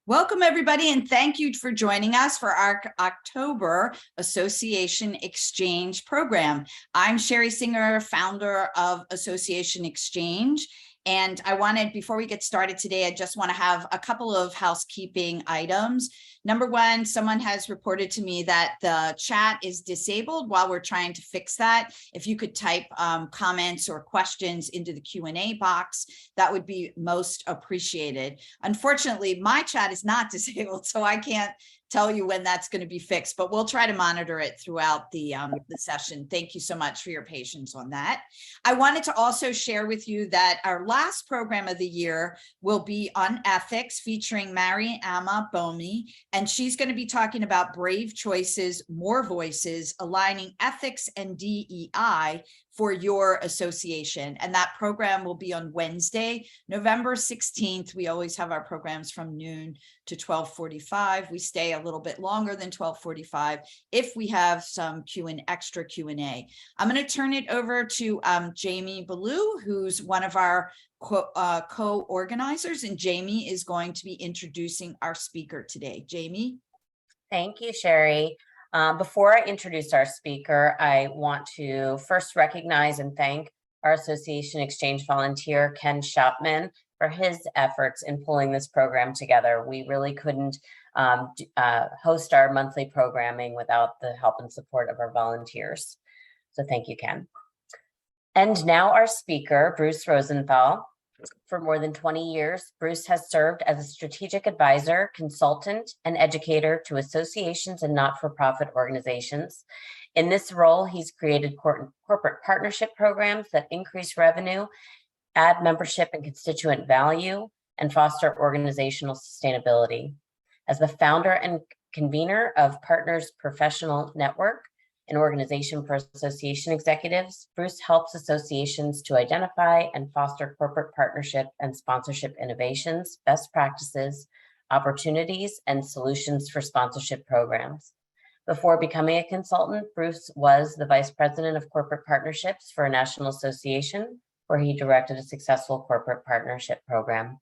Welcome, everybody, and thank you for joining us for our October Association Exchange program. I'm Sherry Singer, founder of Association Exchange. And I wanted, before we get started today, I just want to have a couple of housekeeping items. Number one, someone has reported to me that the chat is disabled while we're trying to fix that. If you could type comments or questions into the Q&A box, that would be most appreciated. Unfortunately, my chat is not disabled, so I can't tell you when that's going to be fixed, but we'll try to monitor it throughout the session. Thank you so much for your patience on that. I wanted to also share with you that our last program of the year will be on ethics, featuring Mariama Bomi, and she's going to be talking about brave choices, more voices, aligning ethics and DEI for your association. And that program will be on Wednesday, November 16th. We always have our programs from noon to 12:45. We stay a little bit longer than 12:45 if we have some extra Q&A. I'm going to turn it over to Jamie Ballou, who's one of our co-organizers, and Jamie is going to be introducing our speaker today. Jamie. Thank you, Sherry. Before I introduce our speaker, I want to first recognize and thank our Association Exchange volunteer, Ken Shopman, for his efforts in pulling this program together. We really couldn't host our monthly programming without the help and support of our volunteers. So thank you, Ken. And now our speaker, Bruce Rosenthal. For more than 20 years, Bruce has served as a strategic advisor, consultant, and educator to associations and not-for-profit organizations. In this role, he's created corporate partnership programs that increase revenue, add membership and constituent value, and foster organizational sustainability. As the founder and convener of Partners Professional Network, an organization for association executives, Bruce helps associations to identify and foster corporate partnership and sponsorship innovations, best practices, opportunities, and solutions for sponsorship programs. Before becoming a consultant, Bruce was the vice president of corporate partnerships for a national association, where he directed a successful corporate partnership program.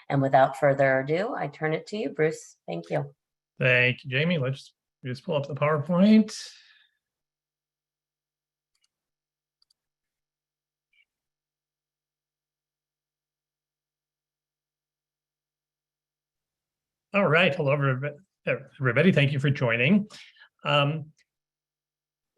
And without further ado, I turn it to you, Bruce. Thank you. Thank you, Jamie. Let's just pull up the PowerPoint. All right. Hello, everybody. Thank you for joining.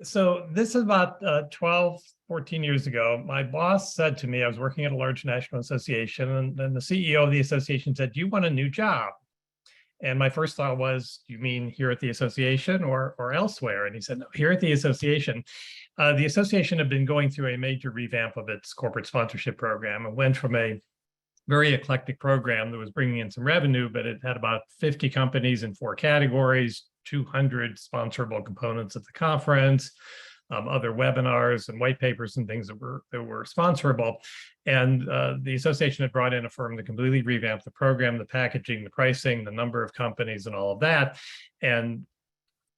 So this is about 12, 14 years ago. My boss said to me, I was working at a large national association, and then the CEO of the association said, "Do you want a new job?" And my first thought was, "You mean here at the association or elsewhere?" And he said, "No, here at the association." The association had been going through a major revamp of its corporate sponsorship program and went from a very eclectic program that was bringing in some revenue, but it had about 50 companies in 4 categories, 200 sponsorable components at the conference, other webinars and white papers and things that were sponsorable. And the association had brought in a firm that completely revamped the program, the packaging, the pricing, the number of companies, and all of that. And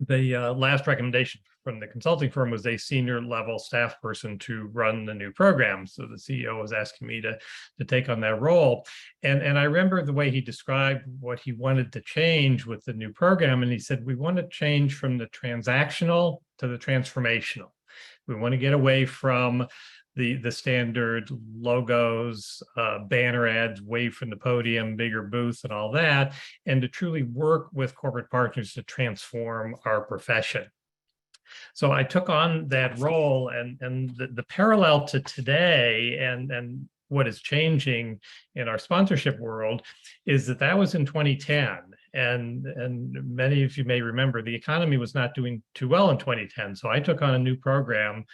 the last recommendation from the consulting firm was a senior level staff person to run the new program. So the CEO was asking me to take on that role. And I remember the way he described what he wanted to change with the new program. And he said, we want to change from the transactional to the transformational. We want to get away from the standard logos, banner ads, wave from the podium, bigger booth and all that, and to truly work with corporate partners to transform our profession. So I took on that role, and the parallel to today and what is changing in our sponsorship world is that was in 2010. And many of you may remember the economy was not doing too well in 2010. So I took on a new program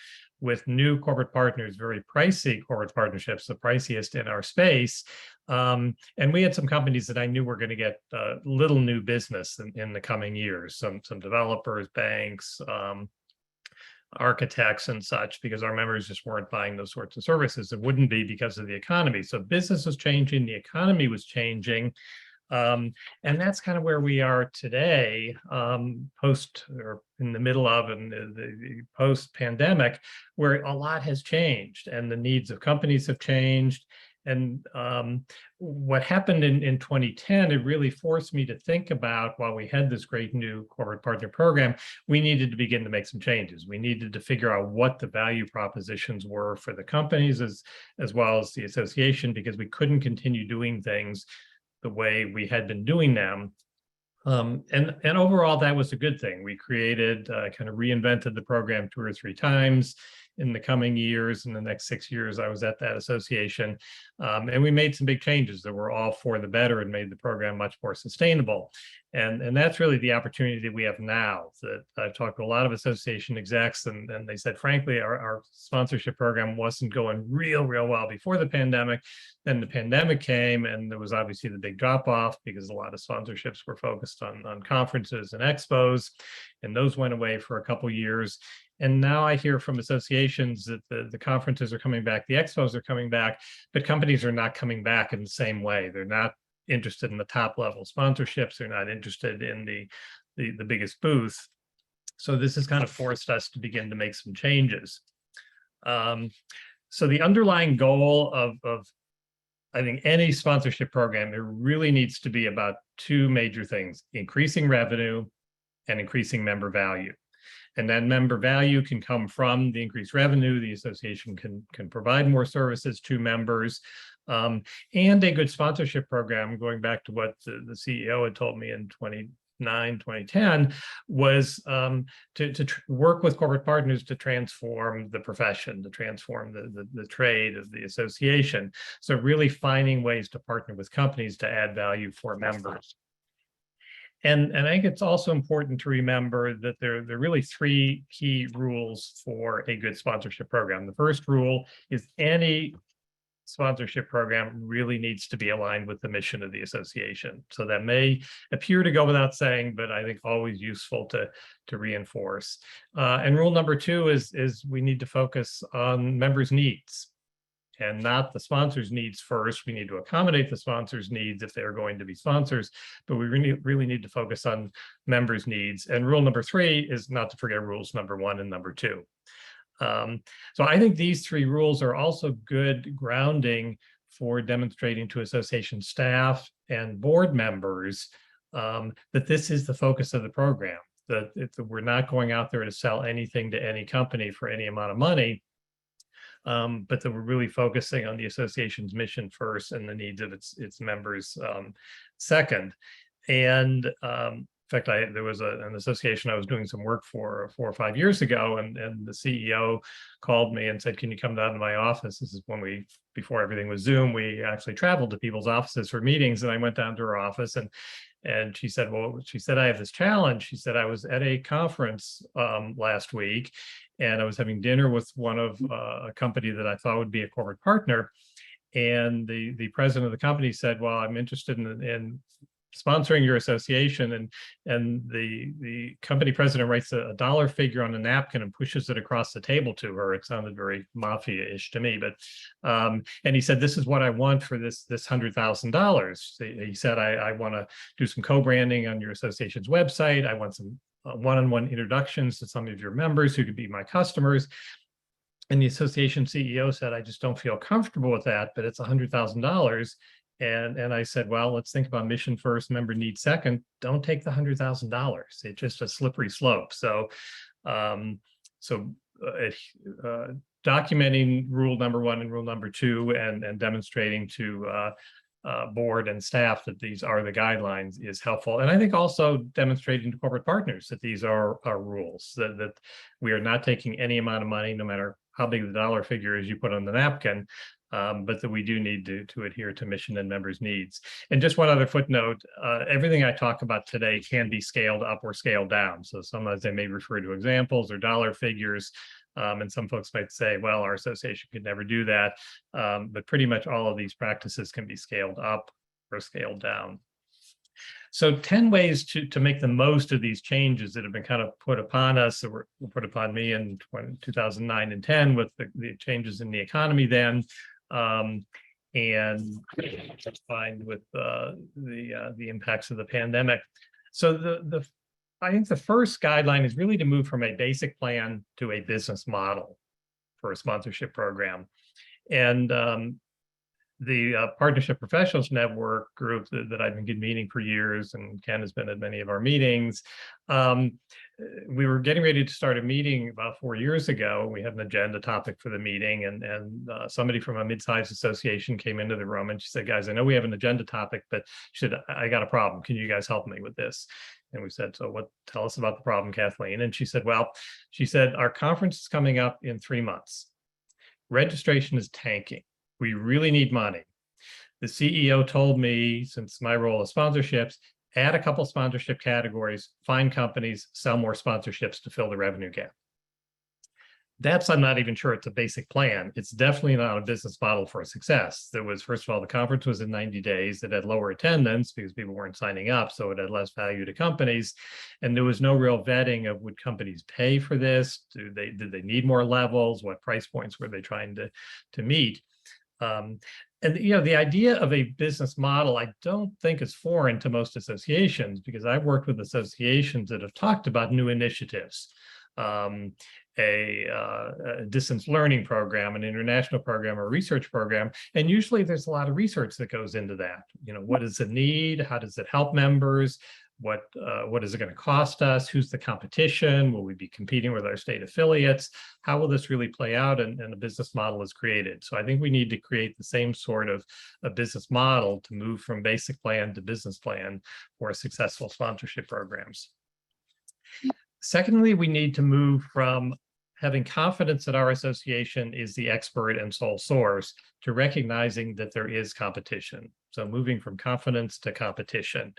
with new corporate partners, very pricey corporate partnerships, the priciest in our space. And we had some companies that I knew were going to get little new business in the coming years, some developers, banks, architects and such, because our members just weren't buying those sorts of services. It wouldn't be because of the economy. So business was changing, the economy was changing. And that's kind of where we are today, post or in the middle of and the post-pandemic, where a lot has changed and the needs of companies have changed. And what happened in 2010, it really forced me to think about, while we had this great new corporate partner program, we needed to begin to make some changes. We needed to figure out what the value propositions were for the companies as well as the association, because we couldn't continue doing things the way we had been doing them. And overall, that was a good thing. We created, kind of reinvented the program 2 or 3 times in the coming years. In the next 6 years, I was at that association, and we made some big changes that were all for the better and made the program much more sustainable. And that's really the opportunity that we have now. That I've talked to a lot of association execs, and they said, frankly, our sponsorship program wasn't going real well before the pandemic. Then the pandemic came, and there was obviously the big drop off because a lot of sponsorships were focused on conferences and expos, and those went away for a couple years. And now I hear from associations that the conferences are coming back, the expos are coming back, but companies are not coming back in the same way. They're not interested in the top level sponsorships. They're not interested in the biggest booth. So this has kind of forced us to begin to make some changes. So the underlying goal of I think any sponsorship program, it really needs to be about 2 major things: increasing revenue and increasing member value. And then member value can come from the increased revenue. The association can provide more services to members. And a good sponsorship program, going back to what the CEO had told me in 2010, was to work with corporate partners to transform the profession, to transform the trade of the association. So really finding ways to partner with companies to add value for members. And I think it's also important to remember that there are really 3 key rules for a good sponsorship program. The first rule is any sponsorship program really needs to be aligned with the mission of the association. So that may appear to go without saying, but I think always useful to reinforce. And rule number 2 is we need to focus on members' needs and not the sponsors' needs first. We need to accommodate the sponsors' needs if they're going to be sponsors, but we really need to focus on members' needs. And rule number 3 is not to forget rules number 1 and number 2. So I think these 3 rules are also good grounding for demonstrating to association staff and board members that this is the focus of the program, that we're not going out there to sell anything to any company for any amount of money, but that we're really focusing on the association's mission first and the needs of its members second. And in fact, there was an association I was doing some work for 4 or 5 years ago, and the CEO called me and said, "Can you come down to my office?" This is when before everything was Zoom, we actually traveled to people's offices for meetings, and I went down to her office, and she said, "I have this challenge." She said, "I was at a conference last week, and I was having dinner with one of a company that I thought would be a corporate partner. And the president of the company said, 'Well, I'm interested in sponsoring your association,' and the company president writes a dollar figure on a napkin and pushes it across the table to her. It sounded very mafia-ish to me, but and he said, 'This is what I want for this $100,000. He said, I want to do some co-branding on your association's website. I want some one-on-one introductions to some of your members who could be my customers.' And the association CEO said, 'I just don't feel comfortable with that, but it's $100,000. And I said, "Well, let's think about mission first, member need second. Don't take the $100,000. It's just a slippery slope." So, documenting rule number 1 and rule number 2, and demonstrating to board and staff that these are the guidelines is helpful. And I think also demonstrating to corporate partners that these are our rules, that we are not taking any amount of money, no matter how big the dollar figure is you put on the napkin, but that we do need to adhere to mission and members' needs. And just one other footnote, everything I talk about today can be scaled up or scaled down. So sometimes they may refer to examples or dollar figures, and some folks might say, well, our association could never do that. But pretty much all of these practices can be scaled up or scaled down. So 10 ways to make the most of these changes that have been kind of put upon us, that were put upon me in 2009 and 10 with the changes in the economy then, and combined with the impacts of the pandemic. So I think the first guideline is really to move from a basic plan to a business model for a sponsorship program. And the Partnership Professionals Network group that I've been convening for years, and Ken has been at many of our meetings. We were getting ready to start a meeting about 4 years ago. We had an agenda topic for the meeting, and somebody from a mid-sized association came into the room and she said, "Guys, I know we have an agenda topic, but I got a problem. Can you guys help me with this?" And we said, "So tell us about the problem, Kathleen." And she said, "Well," she said, "our conference is coming up in 3 months. Registration is tanking. We really need money. The CEO told me, since my role is sponsorships, add a couple sponsorship categories, find companies, sell more sponsorships to fill the revenue gap." I'm not even sure it's a basic plan. It's definitely not a business model for success. There was, first of all, the conference was in 90 days. It had lower attendance because people weren't signing up, so it had less value to companies. And there was no real vetting of, would companies pay for this? Did they need more levels? What price points were they trying to meet? And the idea of a business model, I don't think is foreign to most associations, because I've worked with associations that have talked about new initiatives, a distance learning program, an international program, or research program, and usually there's a lot of research that goes into that. What is the need? How does it help members? What is it going to cost us? Who's the competition? Will we be competing with our state affiliates? How will this really play out? And a business model is created. So I think we need to create the same sort of a business model to move from basic plan to business plan for successful sponsorship programs. Secondly, we need to move from having confidence that our association is the expert and sole source to recognizing that there is competition. So moving from confidence to competition.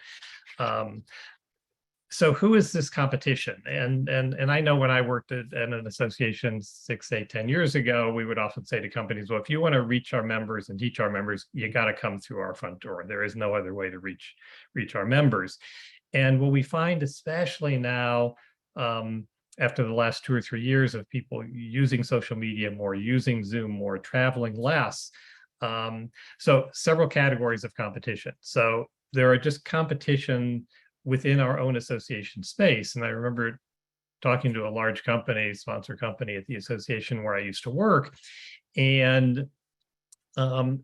So who is this competition? And I know when I worked at an association 6, 8, 10 years ago, we would often say to companies, well, if you want to reach our members and teach our members, you got to come through our front door. There is no other way to reach our members. And what we find, especially now, after the last 2 or 3 years of people using social media more, using Zoom more, traveling less. So several categories of competition. So there are just competition within our own association space. And I remember talking to a large company, sponsor company at the association where I used to work. And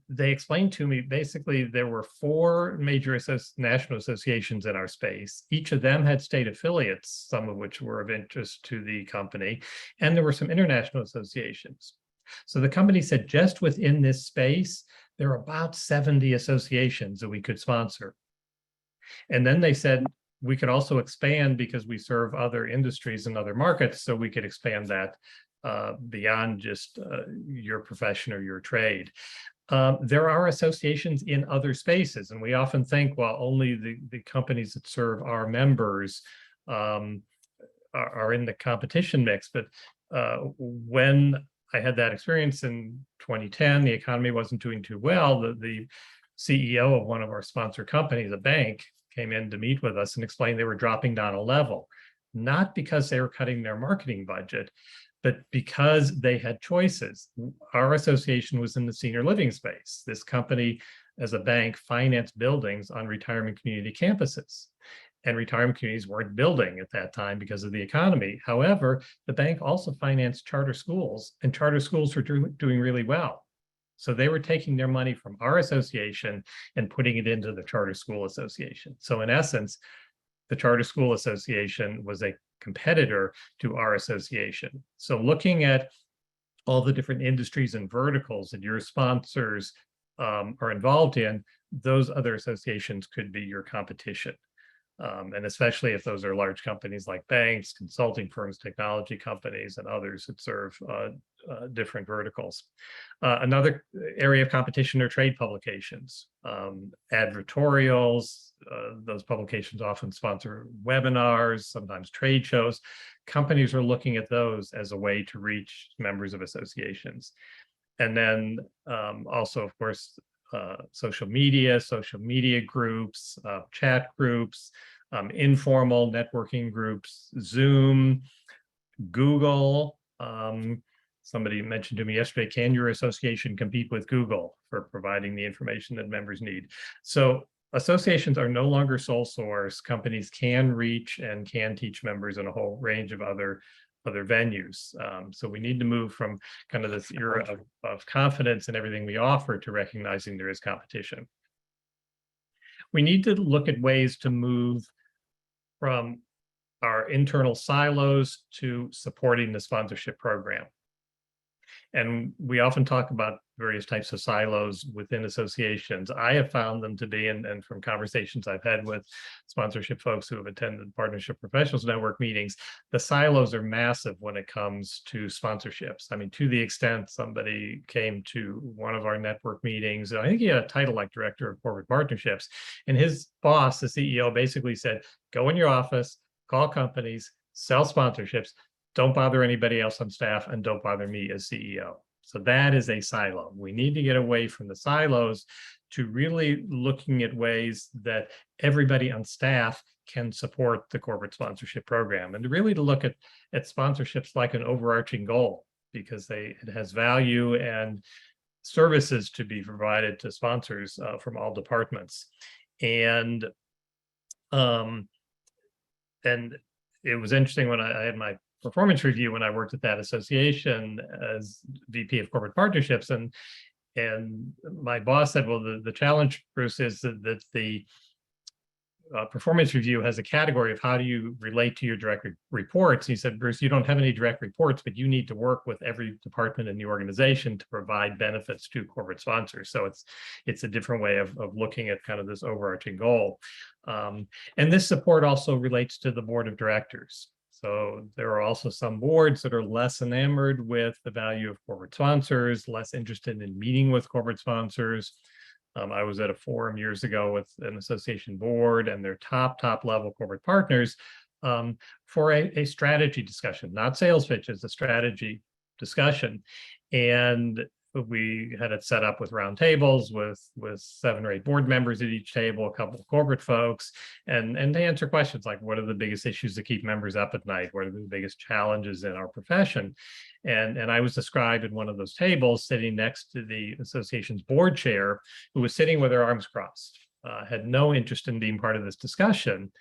they explained to me, basically, there were 4 major national associations in our space. Each of them had state affiliates, some of which were of interest to the company. And there were some international associations. So the company said, just within this space, there are about 70 associations that we could sponsor. And then they said, we could also expand because we serve other industries and other markets, so we could expand that beyond just your profession or your trade. There are associations in other spaces, and we often think, well, only the companies that serve our members are in the competition mix. But when I had that experience in 2010, the economy wasn't doing too well. The CEO of one of our sponsor companies, a bank, came in to meet with us and explained they were dropping down a level, not because they were cutting their marketing budget, but because they had choices. Our association was in the senior living space. This company, as a bank, financed buildings on retirement community campuses. And retirement communities weren't building at that time because of the economy. However, the bank also financed charter schools, and charter schools were doing really well. So they were taking their money from our association and putting it into the Charter School Association. So in essence, the Charter School Association was a competitor to our association. So looking at all the different industries and verticals that your sponsors are involved in, those other associations could be your competition. And especially if those are large companies like banks, consulting firms, technology companies, and others that serve different verticals. Another area of competition are trade publications, advertorials. Those publications often sponsor webinars, sometimes trade shows. Companies are looking at those as a way to reach members of associations. And then also, of course, social media groups, chat groups, informal networking groups, Zoom, Google. Somebody mentioned to me yesterday, can your association compete with Google for providing the information that members need? So associations are no longer sole source. Companies can reach and can teach members in a whole range of other other venues. So we need to move from kind of this era of confidence in everything we offer to recognizing there is competition. We need to look at ways to move from our internal silos to supporting the sponsorship program. And we often talk about various types of silos within associations. I have found them to be, and from conversations I've had with sponsorship folks who have attended Partnership Professionals Network meetings, the silos are massive when it comes to sponsorships. I mean, to the extent somebody came to one of our network meetings, I think he had a title like Director of Corporate Partnerships, and his boss, the CEO, basically said, go in your office, call companies, sell sponsorships, don't bother anybody else on staff, and don't bother me as CEO. So that is a silo. We need to get away from the silos to really looking at ways that everybody on staff can support the corporate sponsorship program, and really to look at sponsorships like an overarching goal, because it has value and services to be provided to sponsors from all departments. And it was interesting when I had my performance review when I worked at that association as VP of Corporate Partnerships, and my boss said, well, the challenge, Bruce, is that the performance review has a category of how do you relate to your direct reports. He said, Bruce, you don't have any direct reports, but you need to work with every department in the organization to provide benefits to corporate sponsors. So it's a different way of looking at kind of this overarching goal. And this support also relates to the board of directors. So there are also some boards that are less enamored with the value of corporate sponsors, less interested in meeting with corporate sponsors. I was at a forum years ago with an association board and their top level corporate partners for a strategy discussion, not sales pitches, a strategy discussion. And we had it set up with round tables with 7 or 8 board members at each table, a couple of corporate folks, and to answer questions like, what are the biggest issues that keep members up at night? What are the biggest challenges in our profession? And I was described at one of those tables sitting next to the association's board chair, who was sitting with her arms crossed, had no interest in being part of this discussion.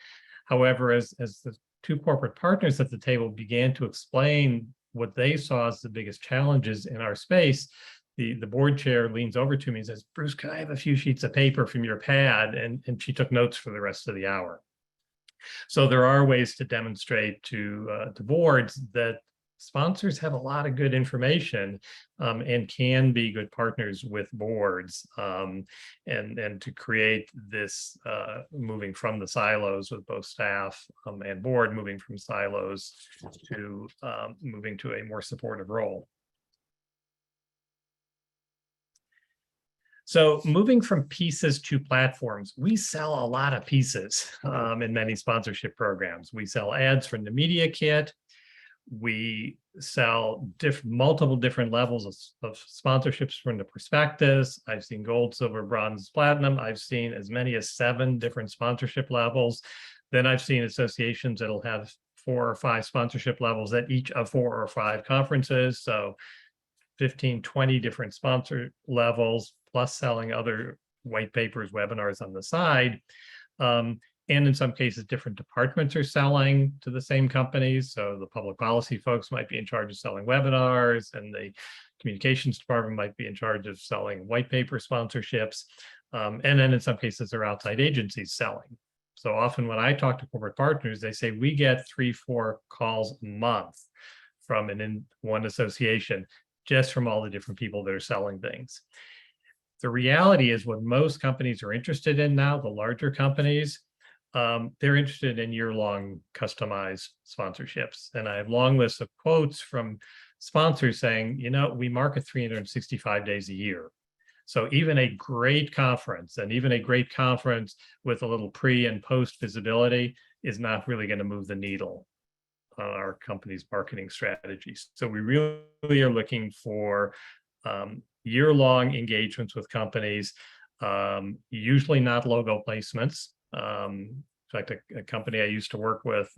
However, as the 2 corporate partners at the table began to explain what they saw as the biggest challenges in our space, the board chair leans over to me and says, Bruce, can I have a few sheets of paper from your pad? And she took notes for the rest of the hour. So there are ways to demonstrate to boards that sponsors have a lot of good information and can be good partners with boards, and to create this moving from the silos with both staff and board, moving from silos to moving to a more supportive role. So moving from pieces to platforms, we sell a lot of pieces in many sponsorship programs. We sell ads from the media kit. We sell multiple different levels of sponsorships from the prospectus. I've seen gold, silver, bronze, platinum. I've seen as many as 7 different sponsorship levels. Then I've seen associations that'll have 4 or 5 sponsorship levels at each of 4 or 5 conferences. So 15, 20 different sponsor levels, plus selling other white papers, webinars on the side. And in some cases, different departments are selling to the same companies. So the public policy folks might be in charge of selling webinars, and the communications department might be in charge of selling white paper sponsorships. And then in some cases, they're outside agencies selling. So often when I talk to corporate partners, they say we get 3-4 calls a month from one association, just from all the different people that are selling things. The reality is what most companies are interested in now, the larger companies, they're interested in year-long customized sponsorships. And I have long lists of quotes from sponsors saying, we market 365 days a year. So even a great conference, and even a great conference with a little pre and post visibility, is not really going to move the needle on our company's marketing strategies. So we really are looking for year-long engagements with companies, usually not logo placements. In fact, a company I used to work with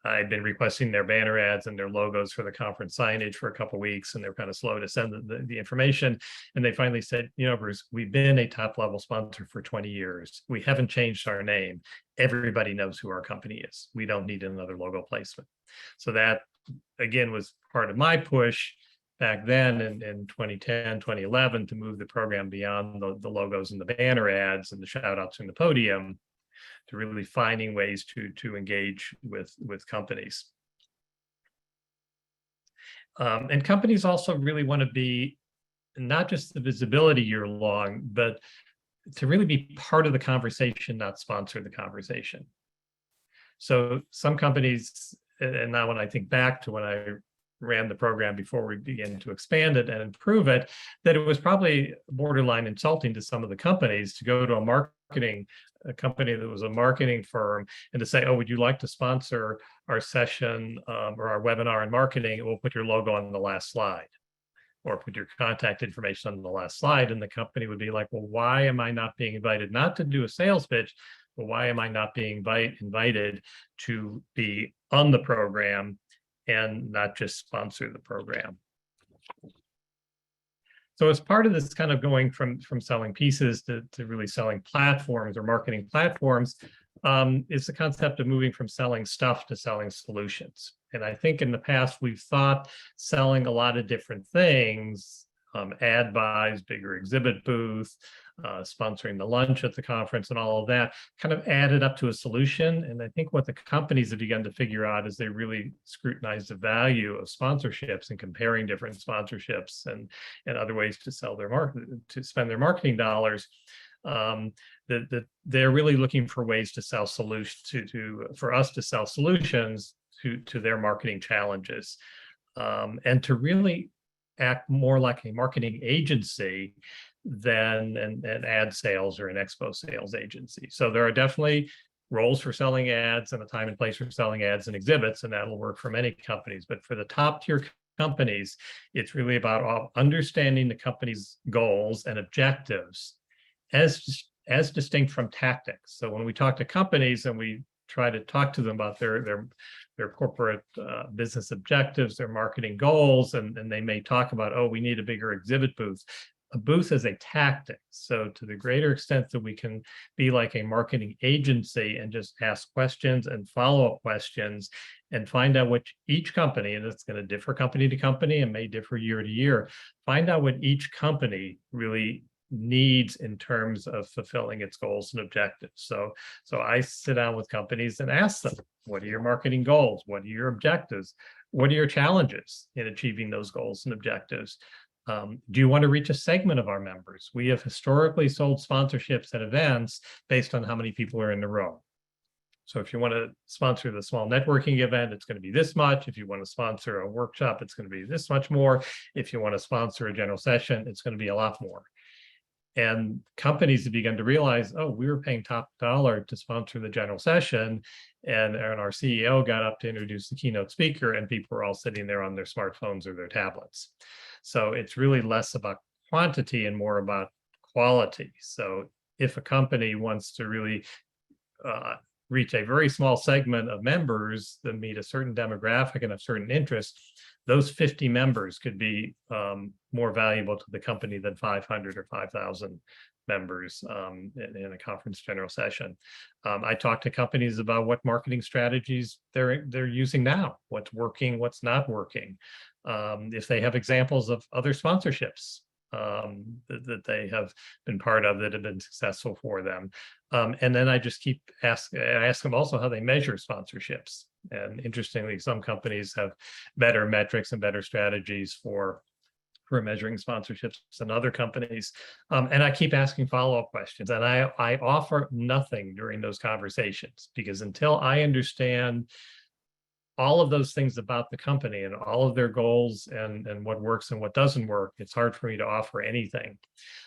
I'd been requesting their banner ads and their logos for the conference signage for a couple of weeks, and they're kind of slow to send the information. And they finally said, you know, Bruce, we've been a top level sponsor for 20 years. We haven't changed our name. Everybody knows who our company is. We don't need another logo placement. So that, again, was part of my push back then in 2010, 2011 to move the program beyond the logos and the banner ads and the shout outs in the podium to really finding ways to engage with companies. And companies also really want to be not just the visibility year long, but to really be part of the conversation, not sponsor the conversation. So some companies, and now when I think back to when I ran the program before we began to expand it and improve it, that it was probably borderline insulting to some of the companies to go to a company that was a marketing firm and to say, oh, would you like to sponsor our session or our webinar in marketing? We'll put your logo on the last slide or put your contact information on the last slide. And the company would be like, well, why am I not being invited? Not to do a sales pitch, but why am I not being invited to be on the program and not just sponsor the program? So as part of this kind of going from selling pieces to really selling platforms or marketing platforms is the concept of moving from selling stuff to selling solutions. And I think in the past, we've thought selling a lot of different things, ad buys, bigger exhibit booth, sponsoring the lunch at the conference and all of that kind of added up to a solution. And I think what the companies have begun to figure out is they really scrutinize the value of sponsorships and comparing different sponsorships and other ways to sell to spend their marketing dollars. That they're really looking for ways to sell solutions for us to sell solutions to their marketing challenges, and to really act more like a marketing agency than an ad sales or an expo sales agency. So there are definitely roles for selling ads and a time and place for selling ads and exhibits, and that'll work for many companies. But for the top tier companies, it's really about understanding the company's goals and objectives as distinct from tactics. So when we talk to companies and we try to talk to them about their corporate business objectives, their marketing goals, and they may talk about, oh, we need a bigger exhibit booth. A booth is a tactic. So to the greater extent that we can be like a marketing agency and just ask questions and follow-up questions and find out what each company, and it's going to differ company to company and may differ year to year, find out what each company really needs in terms of fulfilling its goals and objectives. So I sit down with companies and ask them, what are your marketing goals? What are your objectives? What are your challenges in achieving those goals and objectives? Do you want to reach a segment of our members? We have historically sold sponsorships at events based on how many people are in the room. So if you want to sponsor the small networking event, it's going to be this much. If you want to sponsor a workshop, it's going to be this much more. If you want to sponsor a general session, it's going to be a lot more. And companies have begun to realize, oh, we were paying top dollar to sponsor the general session. And our CEO got up to introduce the keynote speaker, and people were all sitting there on their smartphones or their tablets. So it's really less about quantity and more about quality. So if a company wants to really reach a very small segment of members that meet a certain demographic and a certain interest, those 50 members could be more valuable to the company than 500 or 5,000 members in a conference general session. I talk to companies about what marketing strategies they're using now, what's working, what's not working. If they have examples of other sponsorships that they have been part of that have been successful for them. And then I just keep ask them also how they measure sponsorships. And interestingly, some companies have better metrics and better strategies for measuring sponsorships than other companies. And I keep asking follow-up questions, and I offer nothing during those conversations, because until I understand all of those things about the company and all of their goals and what works and what doesn't work, it's hard for me to offer anything.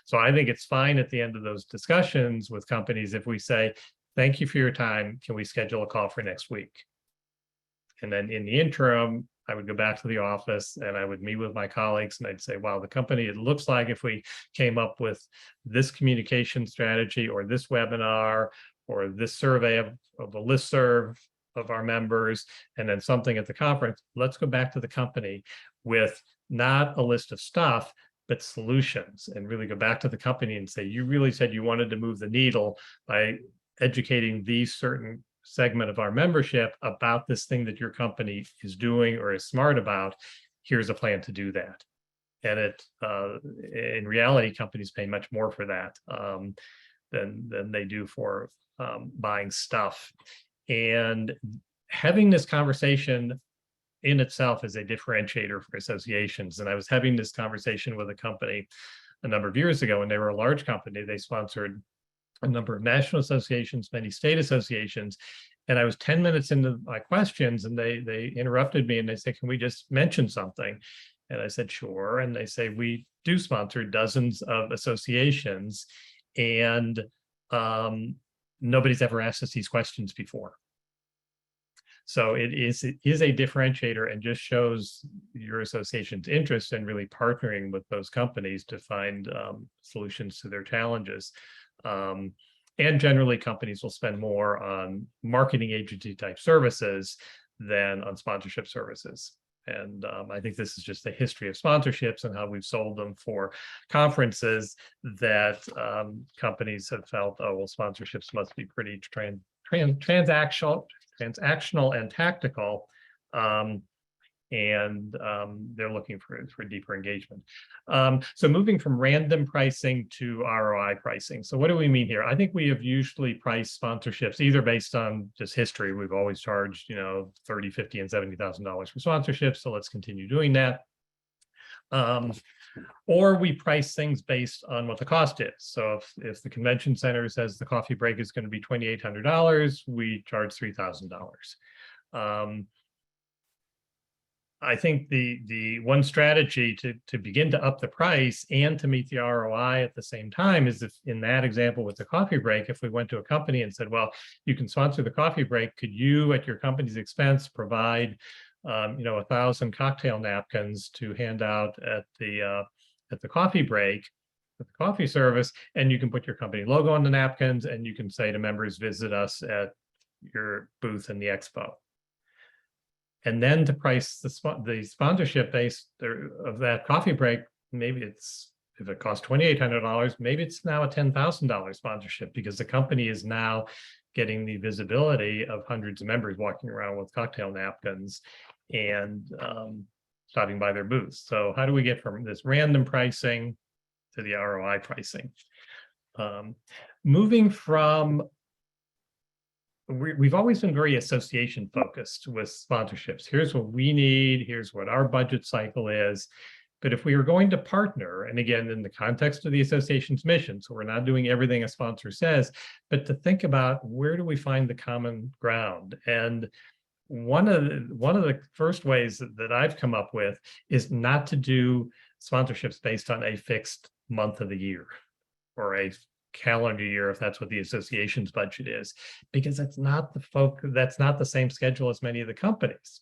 So I think it's fine at the end of those discussions with companies if we say, thank you for your time. Can we schedule a call for next week? And then in the interim, I would go back to the office and I would meet with my colleagues and I'd say, wow, the company, it looks like if we came up with this communication strategy or this webinar or this survey of a listserv, of our members and then something at the conference. Let's go back to the company with not a list of stuff, but solutions, and really go back to the company and say, you really said you wanted to move the needle by educating these certain segment of our membership about this thing that your company is doing or is smart about. Here's a plan to do that. And in reality, companies pay much more for that than they do for buying stuff. And having this conversation in itself is a differentiator for associations. And I was having this conversation with a company a number of years ago, and they were a large company. They sponsored a number of national associations, many state associations. And I was 10 minutes into my questions, and they interrupted me and they said, can we just mention something? And I said, sure. And they say, we do sponsor dozens of associations, and nobody's ever asked us these questions before. So it is a differentiator and just shows your association's interest in really partnering with those companies to find solutions to their challenges. And generally, companies will spend more on marketing agency type services than on sponsorship services. And I think this is just the history of sponsorships and how we've sold them for conferences that companies have felt, oh, well, sponsorships must be pretty transactional and tactical. They're looking for deeper engagement. So moving from random pricing to ROI pricing. So what do we mean here? I think we have usually priced sponsorships either based on just history. We've always charged, $30,000, $50,000, and $70,000 for sponsorships. So let's continue doing that. Or we price things based on what the cost is. So if the convention center says the coffee break is going to be $2,800, we charge $3,000. I think the one strategy to begin to up the price and to meet the ROI at the same time is, if in that example with the coffee break, if we went to a company and said, well, you can sponsor the coffee break, could you at your company's expense provide 1,000 cocktail napkins to hand out at the coffee break, at the coffee service, and you can put your company logo on the napkins, and you can say to members, visit us at your booth in the expo. And then to price the sponsorship base of that coffee break, maybe it's, if it costs $2,800, maybe it's now a $10,000 sponsorship, because the company is now getting the visibility of hundreds of members walking around with cocktail napkins and stopping by their booths. So how do we get from this random pricing to the ROI pricing? Moving from, we've always been very association focused with sponsorships. Here's what we need, here's what our budget cycle is. But if we were going to partner, and again, in the context of the association's mission, so we're not doing everything a sponsor says, but to think about, where do we find the common ground? And one of the first ways that I've come up with is not to do sponsorships based on a fixed month of the year or a calendar year, if that's what the association's budget is, because that's not the same schedule as many of the companies.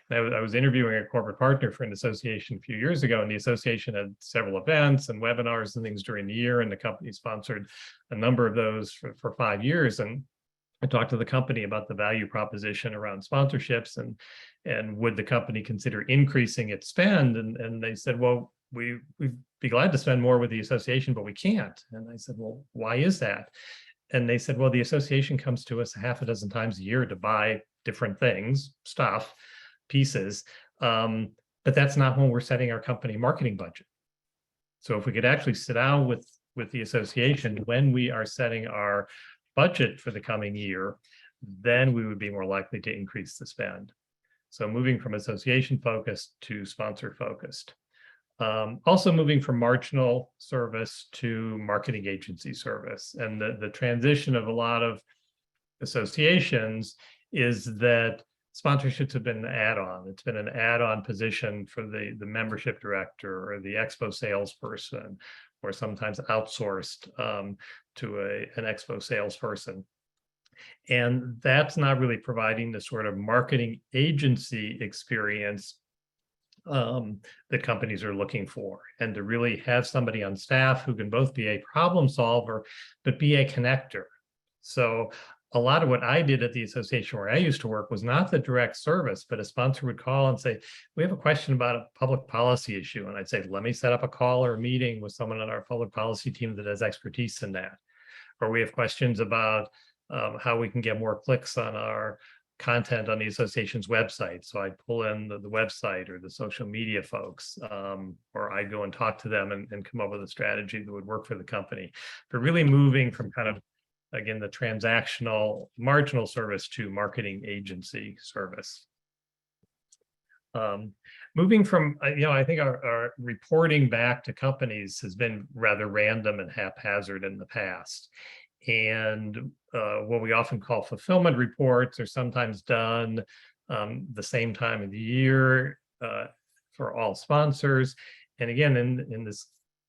And I was interviewing a corporate partner for an association a few years ago, and the association had several events and webinars and things during the year, and the company sponsored a number of those for 5 years. And I talked to the company about the value proposition around sponsorships and would the company consider increasing its spend? And they said, well, we'd be glad to spend more with the association, but we can't. And I said, well, why is that? And they said, well, the association comes to us 6 times a year to buy different things, stuff, pieces, but that's not when we're setting our company marketing budget. So if we could actually sit down with the association when we are setting our budget for the coming year, then we would be more likely to increase the spend. So moving from association focused to sponsor focused. Also moving from marginal service to marketing agency service. And the transition of a lot of associations is that sponsorships have been an add-on. It's been an add-on position for the membership director or the expo salesperson, or sometimes outsourced to an expo salesperson. And that's not really providing the sort of marketing agency experience that companies are looking for, and to really have somebody on staff who can both be a problem solver, but be a connector. So a lot of what I did at the association where I used to work was not the direct service, but a sponsor would call and say, we have a question about a public policy issue. And I'd say, let me set up a call or a meeting with someone on our public policy team that has expertise in that. Or we have questions about how we can get more clicks on our content on the association's website. So I'd pull in the website or the social media folks, or I'd go and talk to them and come up with a strategy that would work for the company. But really moving from kind of, again, the transactional marginal service to marketing agency service. Moving from, I think our reporting back to companies has been rather random and haphazard in the past. And what we often call fulfillment reports are sometimes done the same time of the year for all sponsors. And again, in this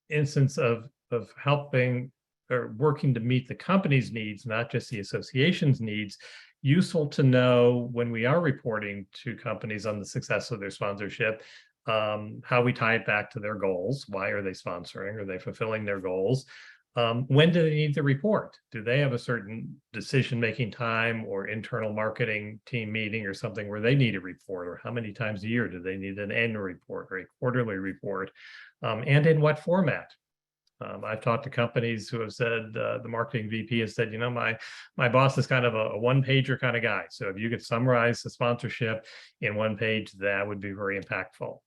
instance of helping or working to meet the company's needs, not just the association's needs, useful to know when we are reporting to companies on the success of their sponsorship, how we tie it back to their goals. Why are they sponsoring? Are they fulfilling their goals? When do they need to report? Do they have a certain decision-making time or internal marketing team meeting or something where they need a report? Or how many times a year do they need an annual report or a quarterly report? And in what format? I've talked to companies who have said, the marketing VP has said, my boss is kind of a one-pager kind of guy. So if you could summarize the sponsorship in one page, that would be very impactful.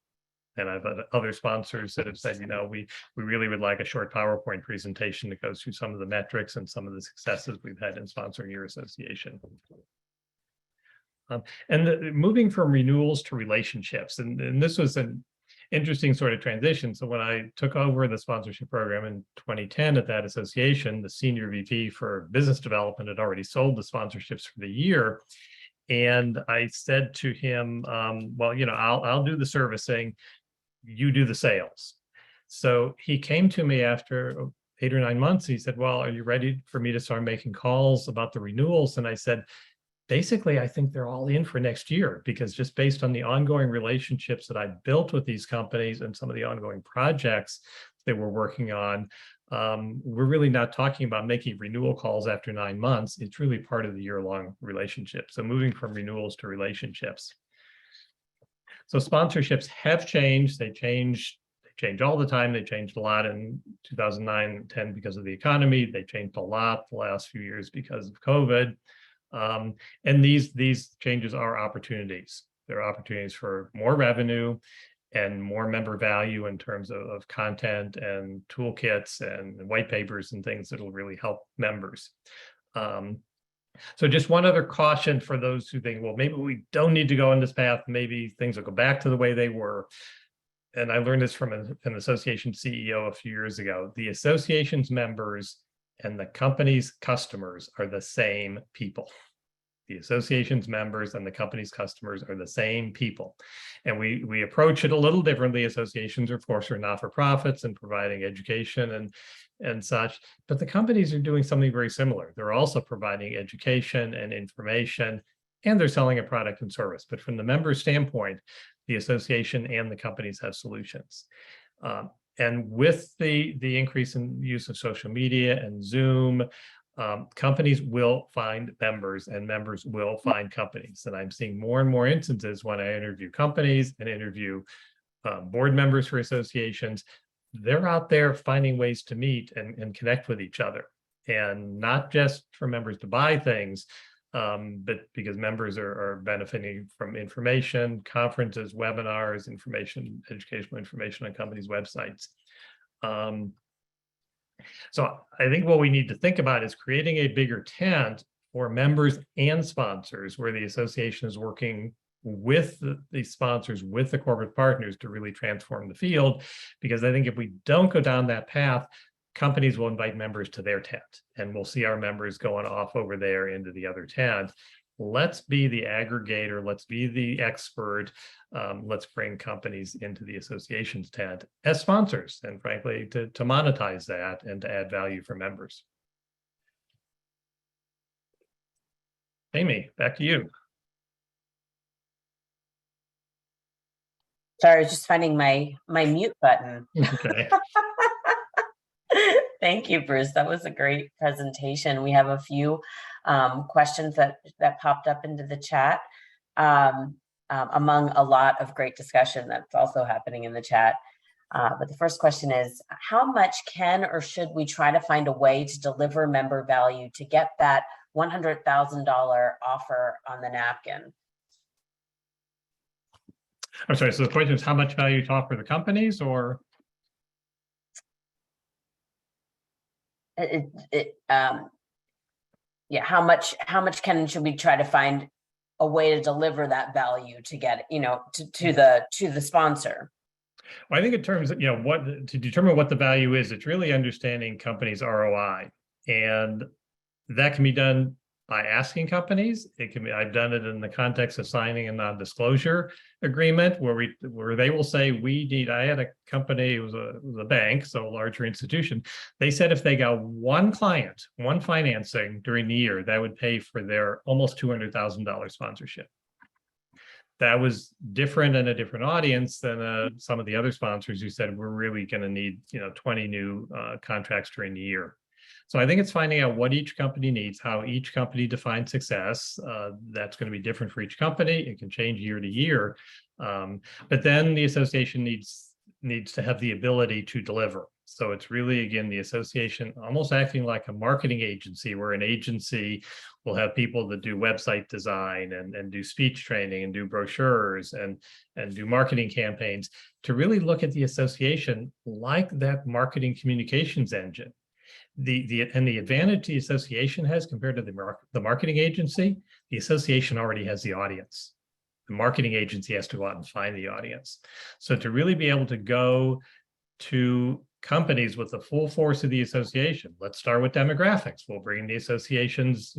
And I've had other sponsors that have said, we really would like a short PowerPoint presentation that goes through some of the metrics and some of the successes we've had in sponsoring your association. Moving from renewals to relationships. And this was an interesting sort of transition. So when I took over the sponsorship program in 2010 at that association, the senior VP for business development had already sold the sponsorships for the year. And I said to him, well, I'll do the servicing, you do the sales. So he came to me after 8 or 9 months. He said, well, are you ready for me to start making calls about the renewals? And I said, basically, I think they're all in for next year, because just based on the ongoing relationships that I built with these companies and some of the ongoing projects that we're working on, we're really not talking about making renewal calls after 9 months. It's really part of the year-long relationship. So moving from renewals to relationships. So sponsorships have changed. They change all the time. They changed a lot in 2009 and 10 because of the economy. They changed a lot the last few years because of COVID. And these changes are opportunities. They're opportunities for more revenue and more member value in terms of content and toolkits and white papers and things that will really help members. So just one other caution for those who think, well, maybe we don't need to go on this path. Maybe things will go back to the way they were. And I learned this from an association CEO a few years ago. The association's members and the company's customers are the same people. The association's members and the company's customers are the same people. And we approach it a little differently. Associations, of course, are not-for-profits and providing education and such, but the companies are doing something very similar. They're also providing education and information, and they're selling a product and service. But from the member standpoint, the association and the companies have solutions. And with the increase in use of social media and Zoom, companies will find members and members will find companies. And I'm seeing more and more instances when I interview companies and interview board members for associations, they're out there finding ways to meet and connect with each other. And not just for members to buy things, but because members are benefiting from information, conferences, webinars, educational information on companies' websites. So I think what we need to think about is creating a bigger tent for members and sponsors, where the association is working with the sponsors, with the corporate partners to really transform the field. Because I think if we don't go down that path, companies will invite members to their tent, and we'll see our members going off over there into the other tent. Let's be the aggregator. Let's be the expert. Let's bring companies into the association's tent as sponsors, and frankly, to monetize that and to add value for members. Amy, back to you. Sorry, I was just finding my mute button. Okay. Thank you, Bruce. That was a great presentation. We have a few questions that popped up into the chat, among a lot of great discussion that's also happening in the chat. But the first question is, how much can or should we try to find a way to deliver member value to get that $100,000 offer on the napkin? I'm sorry, so the question is how much value to offer the companies, or? Yeah, how much should we try to find a way to deliver that value to get, to the sponsor? Well, I think in terms of, to determine what the value is, it's really understanding companies' ROI. And that can be done by asking companies. It can be, I've done it in the context of signing a non-disclosure agreement where they will say, I had a company, it was a bank, so a larger institution. They said if they got one client, one financing during the year, that would pay for their almost $200,000 sponsorship. That was different and a different audience than some of the other sponsors who said we're really going to need 20 new contracts during the year. So I think it's finding out what each company needs, how each company defines success. That's going to be different for each company. It can change year to year, but then the association needs to have the ability to deliver. So it's really, again, the association almost acting like a marketing agency, where an agency will have people that do website design and do speech training and do brochures and do marketing campaigns, to really look at the association like that marketing communications engine. The advantage the association has compared to the marketing agency, the association already has the audience. The marketing agency has to go out and find the audience. So to really be able to go to companies with the full force of the association, let's start with demographics. We'll bring in the association's,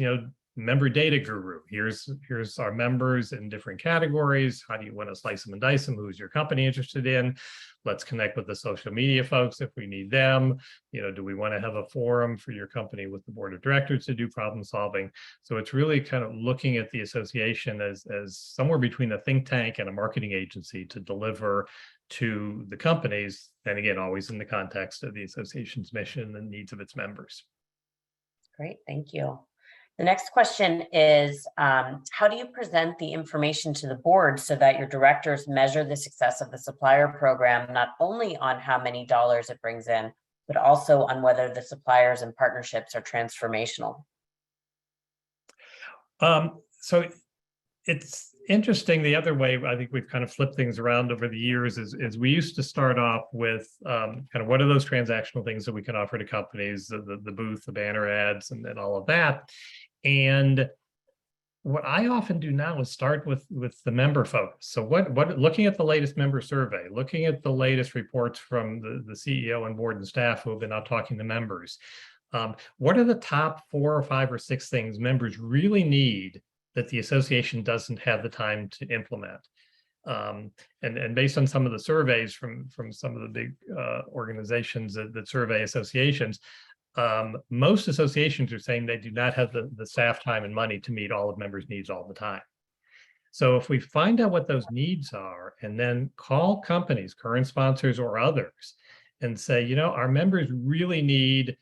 member data guru. Here's our members in different categories. How do you want to slice them and dice them? Who's your company interested in? Let's connect with the social media folks if we need them. Do we want to have a forum for your company with the board of directors to do problem solving? So it's really kind of looking at the association as somewhere between a think tank and a marketing agency to deliver to the companies, and again, always in the context of the association's mission and needs of its members. Great, thank you. The next question is, how do you present the information to the board so that your directors measure the success of the supplier program, not only on how many dollars it brings in, but also on whether the suppliers and partnerships are transformational? So it's interesting. The other way, I think we've kind of flipped things around over the years is we used to start off with kind of what are those transactional things that we can offer to companies, the booth, the banner ads, and all of that. And what I often do now is start with the member focus. So looking at the latest member survey, looking at the latest reports from the CEO and board and staff who have been out talking to members. What are the top 4 or 5 or 6 things members really need that the association doesn't have the time to implement? And based on some of the surveys from some of the big organizations that survey associations, most associations are saying they do not have the staff time and money to meet all of members' needs all the time. So if we find out what those needs are and then call companies, current sponsors or others, and say, our members really need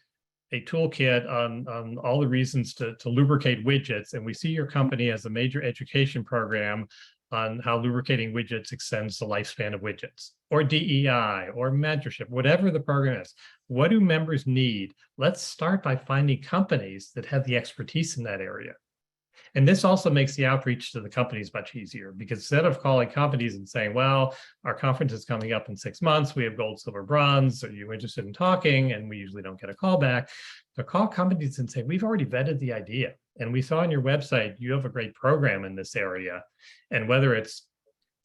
a toolkit on all the reasons to lubricate widgets, and we see your company as a major education program on how lubricating widgets extends the lifespan of widgets, or DEI, or mentorship, whatever the program is. What do members need? Let's start by finding companies that have the expertise in that area. And this also makes the outreach to the companies much easier, because instead of calling companies and saying, well, our conference is coming up in 6 months, we have gold, silver, bronze, are you interested in talking? And we usually don't get a call back. To call companies and say, we've already vetted the idea, and we saw on your website, you have a great program in this area. And whether it's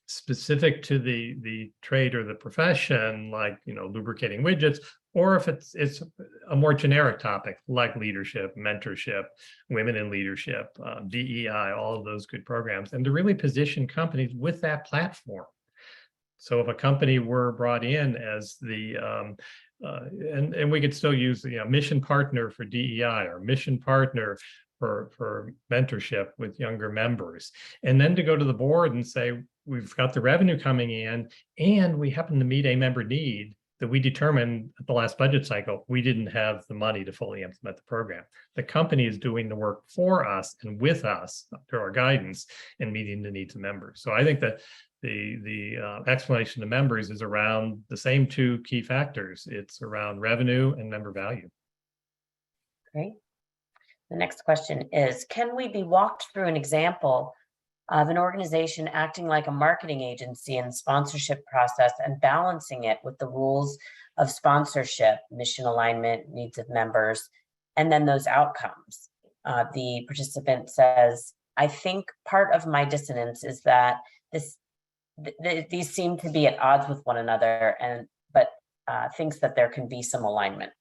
specific to the trade or the profession, like, lubricating widgets, or if it's a more generic topic like leadership, mentorship, women in leadership, DEI, all of those good programs, and to really position companies with that platform. So if a company were brought in as the, and we could still use the mission partner for DEI or mission partner for mentorship with younger members, and then to go to the board and say, we've got the revenue coming in and we happen to meet a member need that we determined at the last budget cycle, we didn't have the money to fully implement the program. The company is doing the work for us and with us through our guidance and meeting the needs of members. So I think that the explanation to members is around the same two key factors. It's around revenue and member value. Great. The next question is, can we be walked through an example of an organization acting like a marketing agency in the sponsorship process and balancing it with the rules of sponsorship, mission alignment, needs of members, and then those outcomes? The participant says, I think part of my dissonance is that these seem to be at odds with one another, but thinks that there can be some alignment.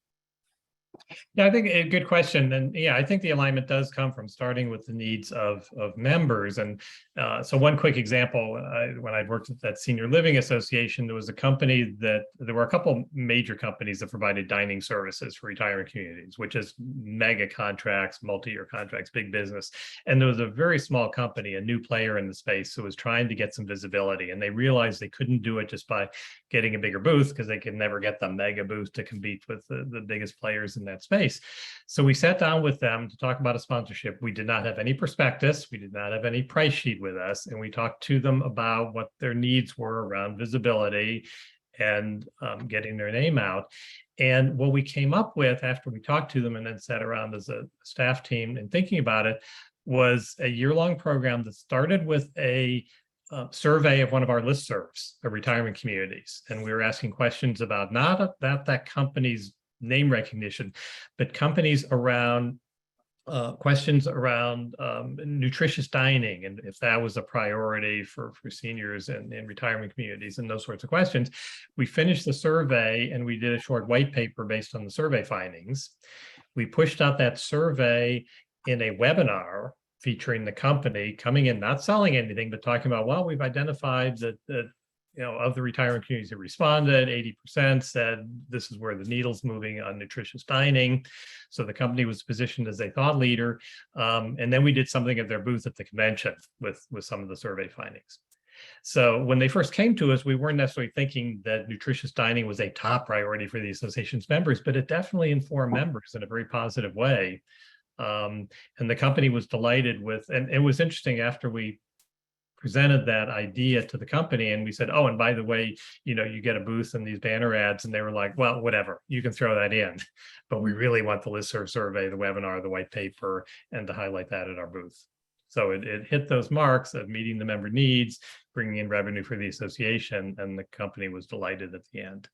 Yeah, I think a good question. And yeah, I think the alignment does come from starting with the needs of members. And so one quick example, when I worked at that senior living association, there was a company there were a couple major companies that provided dining services for retirement communities, which is mega contracts, multi-year contracts, big business. And there was a very small company, a new player in the space, who was trying to get some visibility. And they realized they couldn't do it just by getting a bigger booth, because they could never get the mega booth to compete with the biggest players in that space. So we sat down with them to talk about a sponsorship. We did not have any prospectus. We did not have any price sheet with us. And we talked to them about what their needs were around visibility and getting their name out. And what we came up with after we talked to them and then sat around as a staff team and thinking about it was a year-long program that started with a survey of one of our listservs of retirement communities. And we were asking questions about not about that company's name recognition, but companies around questions around nutritious dining, and if that was a priority for seniors and in retirement communities and those sorts of questions. We finished the survey and we did a short white paper based on the survey findings. We pushed out that survey in a webinar featuring the company coming in, not selling anything, but talking about, well, we've identified that of the retirement communities that responded, 80% said this is where the needle's moving on nutritious dining. So the company was positioned as a thought leader. And then we did something at their booth at the convention with some of the survey findings. So when they first came to us, we weren't necessarily thinking that nutritious dining was a top priority for the association's members, but it definitely informed members in a very positive way. And the company was delighted with, and it was interesting after we presented that idea to the company and we said, oh, and by the way, you get a booth and these banner ads, and they were like, well, whatever, you can throw that in, but we really want the listserv survey, the webinar, the white paper, and to highlight that at our booth. So it hit those marks of meeting the member needs, bringing in revenue for the association, and the company was delighted at the end.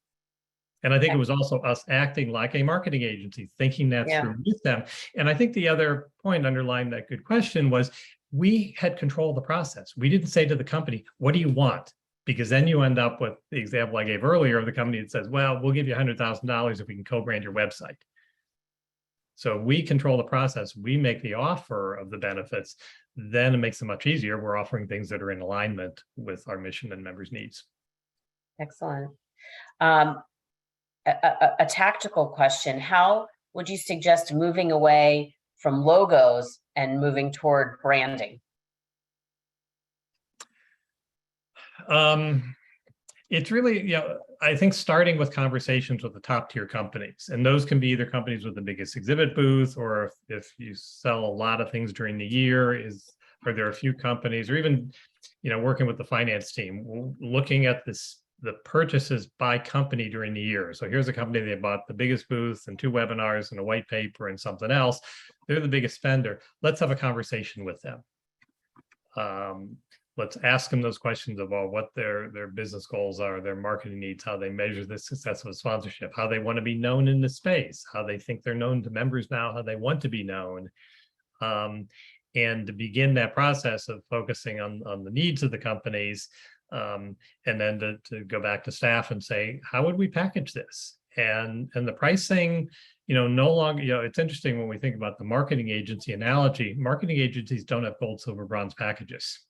And I think it was also us acting like a marketing agency, thinking that through with them. And I think the other point underlying that good question was we had control of the process. We didn't say to the company, what do you want? Because then you end up with the example I gave earlier of the company that says, well, we'll give you $100,000 if we can co-brand your website. So we control the process. We make the offer of the benefits. Then it makes it much easier. We're offering things that are in alignment with our mission and members' needs. Excellent. A tactical question. How would you suggest moving away from logos and moving toward branding? It's really, I think starting with conversations with the top tier companies, and those can be either companies with the biggest exhibit booth, or if you sell a lot of things during the year, are there a few companies, or even, working with the finance team, looking at the purchases by company during the year. So here's a company that bought the biggest booth and 2 webinars and a white paper and something else. They're the biggest spender. Let's have a conversation with them. Let's ask them those questions about what their business goals are, their marketing needs, how they measure the success of a sponsorship, how they want to be known in the space, how they think they're known to members now, how they want to be known. And to begin that process of focusing on the needs of the companies, and then to go back to staff and say, how would we package this? And the pricing, no longer, it's interesting when we think about the marketing agency analogy, marketing agencies don't have gold, silver, bronze packages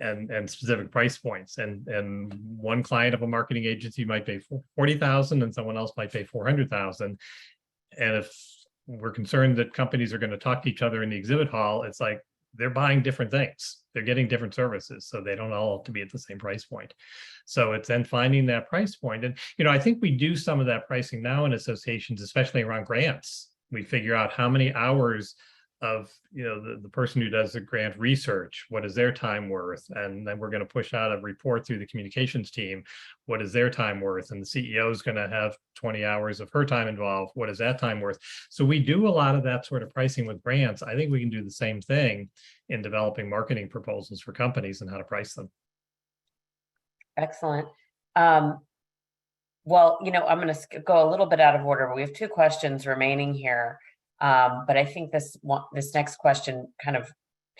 and specific price points. And one client of a marketing agency might pay $40,000 and someone else might pay $400,000. And if we're concerned that companies are going to talk to each other in the exhibit hall, it's like, they're buying different things. They're getting different services, so they don't all have to be at the same price point. So it's then finding that price point. And, I think we do some of that pricing now in associations, especially around grants. We figure out how many hours of, the person who does the grant research, what is their time worth? And then we're going to push out a report through the communications team. What is their time worth? And the CEO is going to have 20 hours of her time involved. What is that time worth? So we do a lot of that sort of pricing with grants. I think we can do the same thing in developing marketing proposals for companies and how to price them. Excellent. Well, I'm going to go a little bit out of order. We have 2 questions remaining here. But I think this next question kind of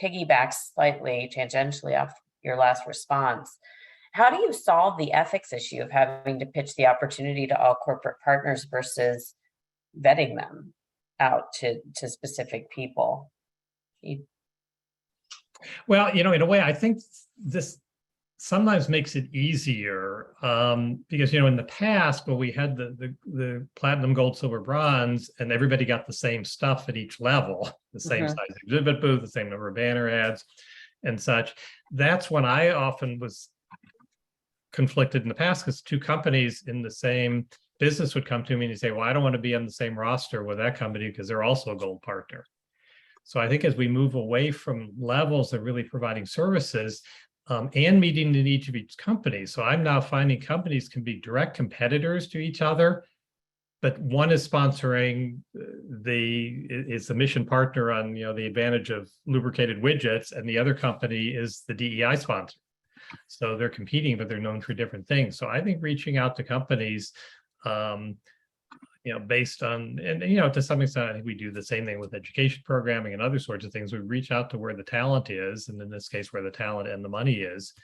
piggybacks slightly tangentially off your last response. How do you solve the ethics issue of having to pitch the opportunity to all corporate partners versus vetting them out to specific people? Well, in a way, I think this sometimes makes it easier because, in the past, when we had the platinum, gold, silver, bronze, and everybody got the same stuff at each level, the same size exhibit booth, the same number of banner ads and such. That's when I often was conflicted in the past, because 2 companies in the same business would come to me and say, well, I don't want to be on the same roster with that company because they're also a gold partner. So I think as we move away from levels of really providing services, and meeting the needs of each company. So I'm now finding companies can be direct competitors to each other, but one is sponsoring is the mission partner on, the advantage of lubricated widgets, and the other company is the DEI sponsor. So they're competing, but they're known for different things. So I think reaching out to companies, based on, and, to some extent, I think we do the same thing with education programming and other sorts of things. We reach out to where the talent is, and in this case, where the talent and the money is.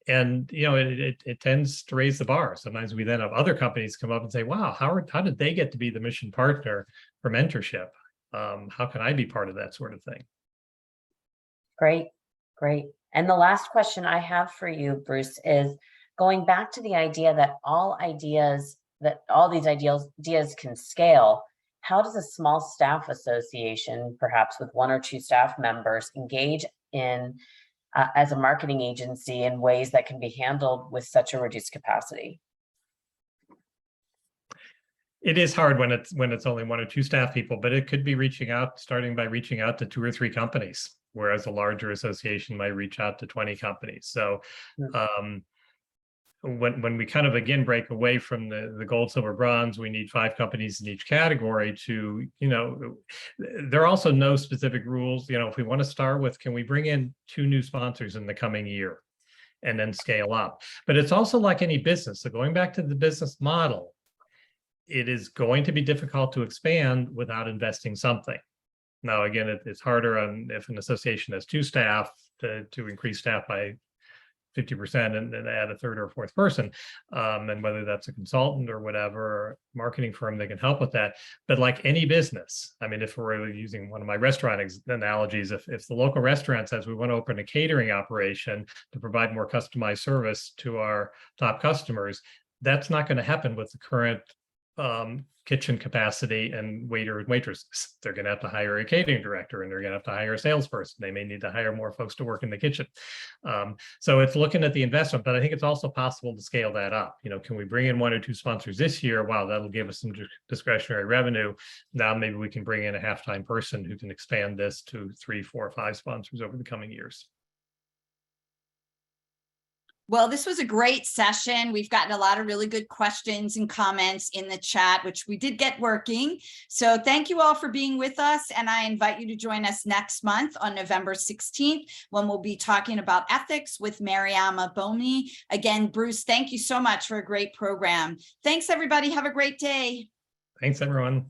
It tends to raise the bar. Sometimes we then have other companies come up and say, wow, how did they get to be the mission partner for mentorship? How can I be part of that sort of thing? Great. And the last question I have for you, Bruce, is going back to the idea that all these ideas can scale. How does a small staff association, perhaps with 1 or 2 staff members, engage in as a marketing agency in ways that can be handled with such a reduced capacity? It is hard when it's only 1 or 2 staff people, but it could be starting by reaching out to 2 or 3 companies, whereas a larger association might reach out to 20 companies. So when we kind of again break away from the gold, silver, bronze, we need 5 companies in each category to, there are also no specific rules. If we want to start with, can we bring in 2 new sponsors in the coming year and then scale up? But it's also like any business. So going back to the business model, it is going to be difficult to expand without investing something. Now, again, it's harder if an association has 2 staff to increase staff by 50% and then add a 3rd or 4th person, and whether that's a consultant or whatever marketing firm, they can help with that. But like any business, I mean, if we're using one of my restaurant analogies, if the local restaurant says we want to open a catering operation to provide more customized service to our top customers, that's not going to happen with the current kitchen capacity and waiter and waitresses. They're going to have to hire a catering director, and they're going to have to hire a salesperson. They may need to hire more folks to work in the kitchen. So it's looking at the investment, but I think it's also possible to scale that up. Can we bring in 1 or 2 sponsors this year? Wow, that'll give us some discretionary revenue. Now maybe we can bring in a half-time person who can expand this to 3, 4, 5 sponsors over the coming years. Well, this was a great session. We've gotten a lot of really good questions and comments in the chat, which we did get working. So thank you all for being with us. And I invite you to join us next month on November 16th, when we'll be talking about ethics with Mariama Bomi. Again, Bruce, thank you so much for a great program. Thanks, everybody. Have a great day. Thanks, everyone.